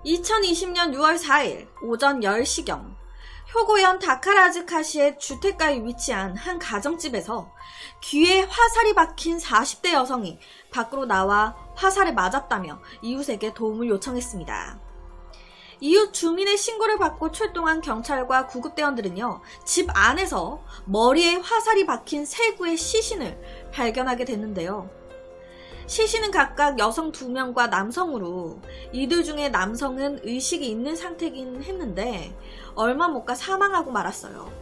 2020년 6월 4일 오전 10시경 효고현 다카라즈카시의 주택가에 위치한 한 가정집에서 귀에 화살이 박힌 40대 여성이 밖으로 나와 화살에 맞았다며 이웃에게 도움을 요청했습니다. 이웃 주민의 신고를 받고 출동한 경찰과 구급대원들은요, 집 안에서 머리에 화살이 박힌 세 구의 시신을 발견하게 됐는데요. 시신은 각각 여성 2명과 남성으로 이들 중에 남성은 의식이 있는 상태긴 했는데 얼마 못 가 사망하고 말았어요.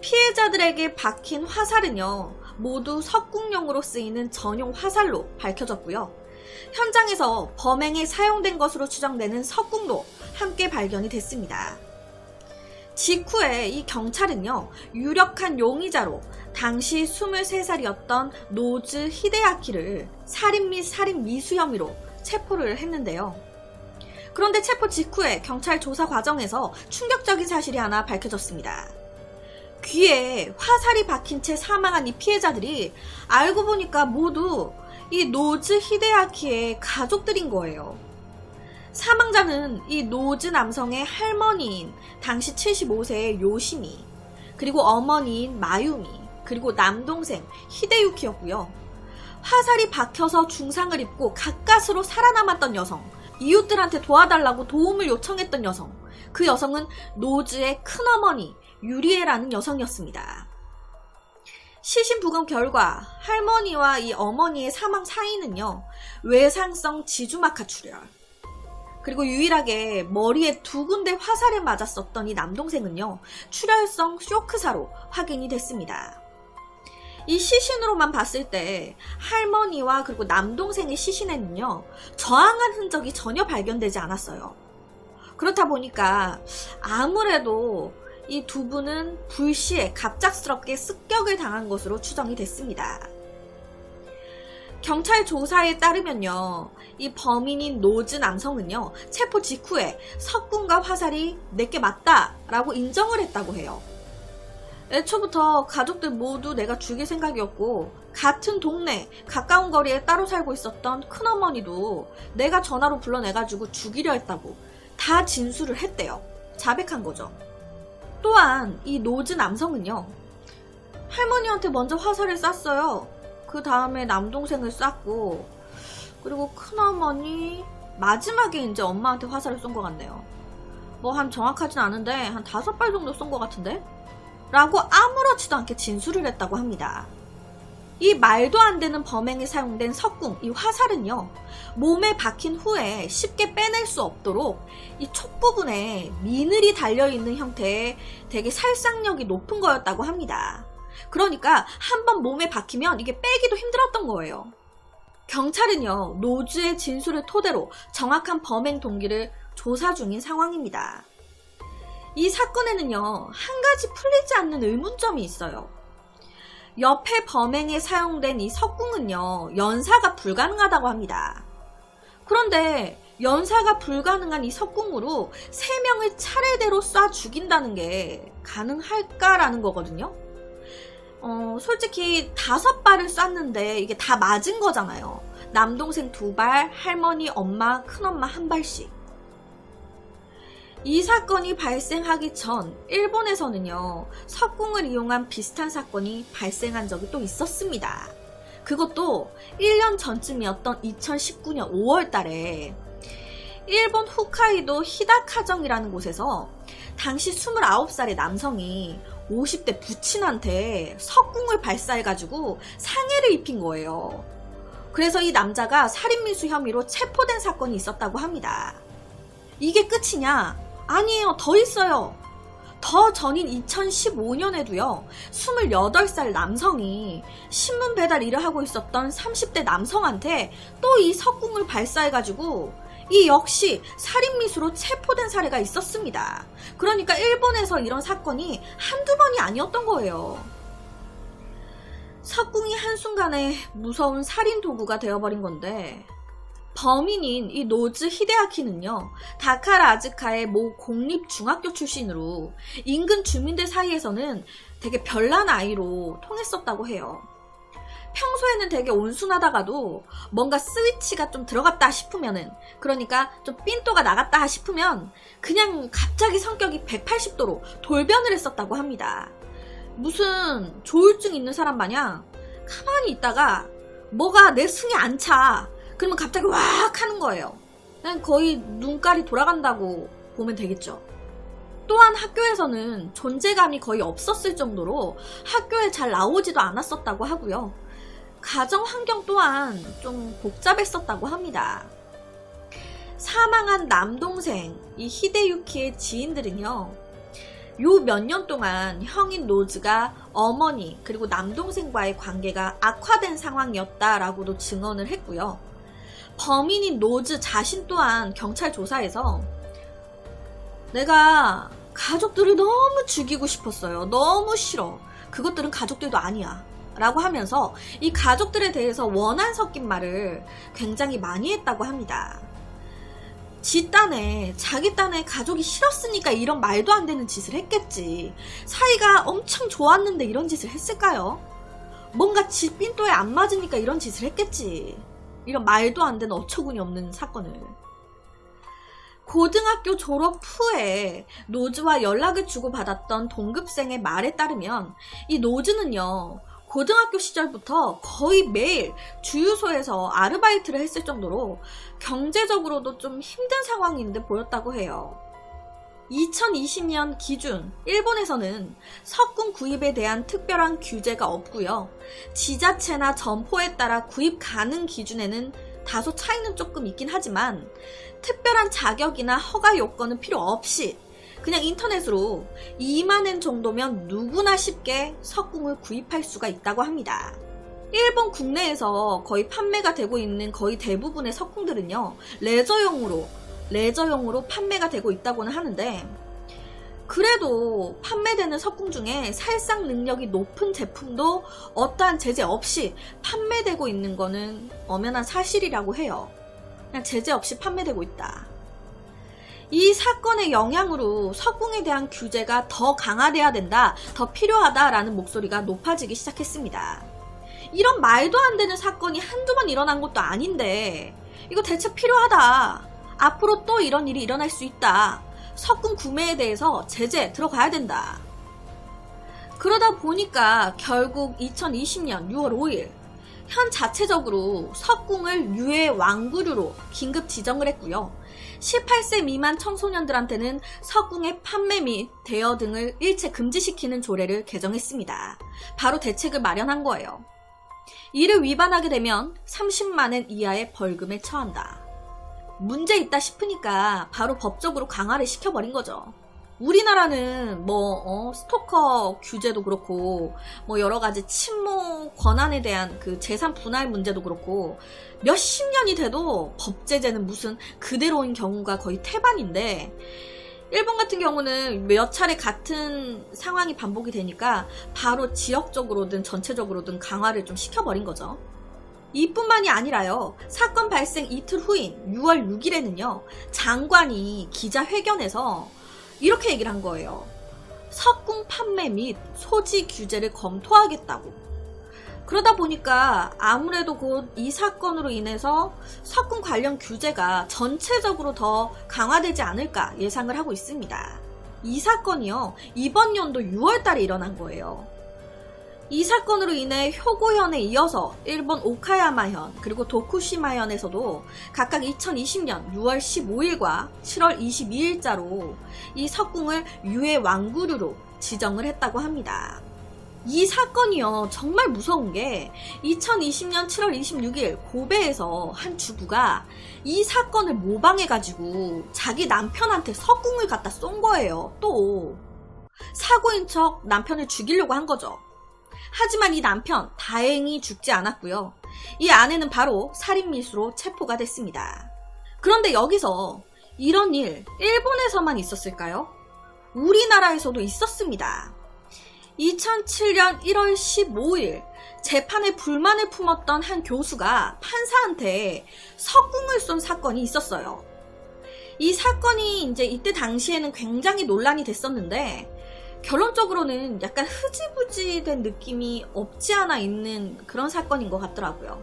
피해자들에게 박힌 화살은요, 모두 석궁용으로 쓰이는 전용 화살로 밝혀졌고요. 현장에서 범행에 사용된 것으로 추정되는 석궁도 함께 발견이 됐습니다. 직후에 이 경찰은요, 유력한 용의자로 당시 23살이었던 노즈 히데아키를 살인 및 살인 미수 혐의로 체포를 했는데요. 그런데 체포 직후에 경찰 조사 과정에서 충격적인 사실이 하나 밝혀졌습니다. 귀에 화살이 박힌 채 사망한 이 피해자들이 알고 보니까 모두 이 노즈 히데아키의 가족들인 거예요. 사망자는 이 노즈 남성의 할머니인 당시 75세의 요시미, 그리고 어머니인 마유미, 그리고 남동생 히데유키였고요. 화살이 박혀서 중상을 입고 가까스로 살아남았던 여성, 이웃들한테 도와달라고 도움을 요청했던 여성, 그 여성은 노즈의 큰어머니 유리에라는 여성이었습니다. 시신 부검 결과 할머니와 이 어머니의 사망 사인은요, 외상성 지주막하 출혈, 그리고 유일하게 머리에 2군데 화살에 맞았었던 이 남동생은요, 출혈성 쇼크사로 확인이 됐습니다. 이 시신으로만 봤을 때 할머니와 그리고 남동생의 시신에는요, 저항한 흔적이 전혀 발견되지 않았어요. 그렇다 보니까 아무래도 이 2분은 불시에 갑작스럽게 습격을 당한 것으로 추정이 됐습니다. 경찰 조사에 따르면요, 이 범인인 노즈 남성은요, 체포 직후에 석궁과 화살이 내게 맞다라고 인정을 했다고 해요. 애초부터 가족들 모두 내가 죽일 생각이었고, 같은 동네 가까운 거리에 따로 살고 있었던 큰어머니도 내가 전화로 불러내가지고 죽이려 했다고 다 진술을 했대요. 자백한 거죠. 또한 이 노즈 남성은요, 할머니한테 먼저 화살을 쐈어요. 그 다음에 남동생을 쐈고, 그리고 큰어머니 마지막에 이제 엄마한테 화살을 쏜 것 같네요. 뭐 한 정확하진 않은데 한 5발 정도 쏜 것 같은데? 라고 아무렇지도 않게 진술을 했다고 합니다. 이 말도 안 되는 범행에 사용된 석궁, 이 화살은요, 몸에 박힌 후에 쉽게 빼낼 수 없도록 이 촉 부분에 미늘이 달려있는 형태의 되게 살상력이 높은 거였다고 합니다. 그러니까 한번 몸에 박히면 이게 빼기도 힘들었던 거예요. 경찰은요, 노즈의 진술을 토대로 정확한 범행 동기를 조사 중인 상황입니다. 이 사건에는요, 한 가지 풀리지 않는 의문점이 있어요. 옆에 범행에 사용된 이 석궁은요, 연사가 불가능하다고 합니다. 그런데 연사가 불가능한 이 석궁으로 3명을 차례대로 쏴 죽인다는 게 가능할까라는 거거든요. 솔직히 5발을 쐈는데 이게 다 맞은 거잖아요. 남동생 2발, 할머니, 엄마, 큰엄마 1발씩. 이 사건이 발생하기 전 일본에서는요, 석궁을 이용한 비슷한 사건이 발생한 적이 또 있었습니다. 그것도 1년 전쯤이었던 2019년 5월 달에 일본 홋카이도 히다카정이라는 곳에서 당시 29살의 남성이 50대 부친한테 석궁을 발사해가지고 상해를 입힌 거예요. 그래서 이 남자가 살인미수 혐의로 체포된 사건이 있었다고 합니다. 이게 끝이냐? 아니에요. 더 있어요. 더 전인 2015년에도요, 28살 남성이 신문 배달 일을 하고 있었던 30대 남성한테 또 이 석궁을 발사해가지고 이 역시 살인미수로 체포된 사례가 있었습니다. 그러니까 일본에서 이런 사건이 한두 번이 아니었던 거예요. 석궁이 한순간에 무서운 살인 도구가 되어버린 건데, 범인인 이 노즈 히데아키는요, 다카라 아즈카의 모 공립중학교 출신으로 인근 주민들 사이에서는 되게 별난 아이로 통했었다고 해요. 평소에는 되게 온순하다가도 뭔가 스위치가 좀 들어갔다 싶으면은, 그러니까 좀 삔또가 나갔다 싶으면 그냥 갑자기 성격이 180도로 돌변을 했었다고 합니다. 무슨 조울증 있는 사람 마냥 가만히 있다가 뭐가 내 승에 안 차. 그러면 갑자기 왁 하는 거예요. 그냥 거의 눈깔이 돌아간다고 보면 되겠죠. 또한 학교에서는 존재감이 거의 없었을 정도로 학교에 잘 나오지도 않았었다고 하고요. 가정 환경 또한 좀 복잡했었다고 합니다. 사망한 남동생 이 히데유키의 지인들은요, 요 몇 년 동안 형인 노즈가 어머니 그리고 남동생과의 관계가 악화된 상황이었다라고도 증언을 했고요. 범인인 노즈 자신 또한 경찰 조사에서 내가 가족들을 너무 죽이고 싶었어요. 너무 싫어. 그것들은 가족들도 아니야. 라고 하면서 이 가족들에 대해서 원한 섞인 말을 굉장히 많이 했다고 합니다. 지 딴에, 자기 딴에 가족이 싫었으니까 이런 말도 안 되는 짓을 했겠지. 사이가 엄청 좋았는데 이런 짓을 했을까요? 뭔가 지 삔또에 안 맞으니까 이런 짓을 했겠지. 이런 말도 안 되는 어처구니 없는 사건을. 고등학교 졸업 후에 노즈와 연락을 주고받았던 동급생의 말에 따르면 이 노즈는요, 고등학교 시절부터 거의 매일 주유소에서 아르바이트를 했을 정도로 경제적으로도 좀 힘든 상황인 듯 보였다고 해요. 2020년 기준 일본에서는 석궁 구입에 대한 특별한 규제가 없고요. 지자체나 점포에 따라 구입 가능 기준에는 다소 차이는 조금 있긴 하지만 특별한 자격이나 허가 요건은 필요 없이 그냥 인터넷으로 2만엔 정도면 누구나 쉽게 석궁을 구입할 수가 있다고 합니다. 일본 국내에서 거의 판매가 되고 있는 거의 대부분의 석궁들은요, 레저용으로 판매가 되고 있다고는 하는데, 그래도 판매되는 석궁 중에 살상 능력이 높은 제품도 어떠한 제재 없이 판매되고 있는 거는 엄연한 사실이라고 해요. 그냥 제재 없이 판매되고 있다. 이 사건의 영향으로 석궁에 대한 규제가 더 강화돼야 된다, 더 필요하다라는 목소리가 높아지기 시작했습니다. 이런 말도 안 되는 사건이 한두 번 일어난 것도 아닌데 이거 대체 필요하다. 앞으로 또 이런 일이 일어날 수 있다. 석궁 구매에 대해서 제재 들어가야 된다. 그러다 보니까 결국 2020년 6월 5일 현 자체적으로 석궁을 유해 왕구류로 긴급 지정을 했고요. 18세 미만 청소년들한테는 석궁의 판매 및 대여 등을 일체 금지시키는 조례를 개정했습니다. 바로 대책을 마련한 거예요. 이를 위반하게 되면 30만엔 이하의 벌금에 처한다. 문제 있다 싶으니까 바로 법적으로 강화를 시켜버린 거죠. 우리나라는 스토커 규제도 그렇고 여러 가지 친모 권한에 대한 그 재산 분할 문제도 그렇고 몇십 년이 돼도 법 제재는 무슨 그대로인 경우가 거의 태반인데, 일본 같은 경우는 몇 차례 같은 상황이 반복이 되니까 바로 지역적으로든 전체적으로든 강화를 좀 시켜버린 거죠. 이뿐만이 아니라요, 사건 발생 이틀 후인 6월 6일에는요 장관이 기자회견에서 이렇게 얘기를 한 거예요. 석궁 판매 및 소지 규제를 검토하겠다고. 그러다 보니까 아무래도 곧 이 사건으로 인해서 석궁 관련 규제가 전체적으로 더 강화되지 않을까 예상을 하고 있습니다. 이 사건이요, 이번 연도 6월 달에 일어난 거예요. 이 사건으로 인해 효고현에 이어서 일본 오카야마현 그리고 도쿠시마현에서도 각각 2020년 6월 15일과 7월 22일자로 이 석궁을 유해 왕구류로 지정을 했다고 합니다. 이 사건이요, 정말 무서운 게 2020년 7월 26일 고베에서 한 주부가 이 사건을 모방해가지고 자기 남편한테 석궁을 갖다 쏜 거예요. 또 사고인 척 남편을 죽이려고 한 거죠. 하지만 이 남편 다행히 죽지 않았고요. 이 아내는 바로 살인미수로 체포가 됐습니다. 그런데 여기서 이런 일 일본에서만 있었을까요? 우리나라에서도 있었습니다. 2007년 1월 15일 재판에 불만을 품었던 한 교수가 판사한테 석궁을 쏜 사건이 있었어요. 이 사건이 이때 당시에는 굉장히 논란이 됐었는데, 결론적으로는 약간 흐지부지 된 느낌이 없지 않아 있는 그런 사건인 것 같더라고요.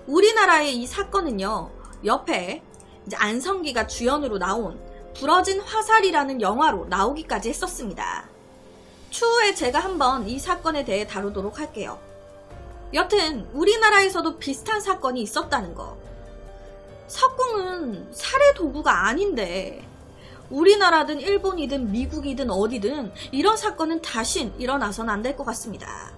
우리나라의 이 사건은요, 옆에 이제 안성기가 주연으로 나온 부러진 화살이라는 영화로 나오기까지 했었습니다. 추후에 제가 한번 이 사건에 대해 다루도록 할게요. 여튼 우리나라에서도 비슷한 사건이 있었다는 거. 석궁은 살해 도구가 아닌데 우리나라든 일본이든 미국이든 어디든 이런 사건은 다신 일어나선 안 될 것 같습니다.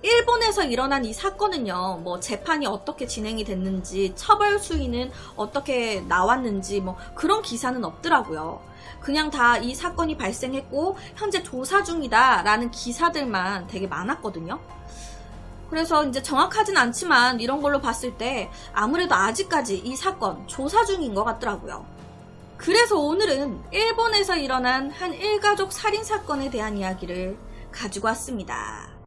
일본에서 일어난 이 사건은요, 뭐 재판이 어떻게 진행이 됐는지, 처벌 수위는 어떻게 나왔는지 뭐 그런 기사는 없더라고요. 그냥 다 이 사건이 발생했고 현재 조사 중이다 라는 기사들만 되게 많았거든요. 그래서 이제 정확하진 않지만 이런 걸로 봤을 때 아무래도 아직까지 이 사건 조사 중인 것 같더라고요. 그래서 오늘은 일본에서 일어난 한 일가족 살인 사건에 대한 이야기를 가지고 왔습니다.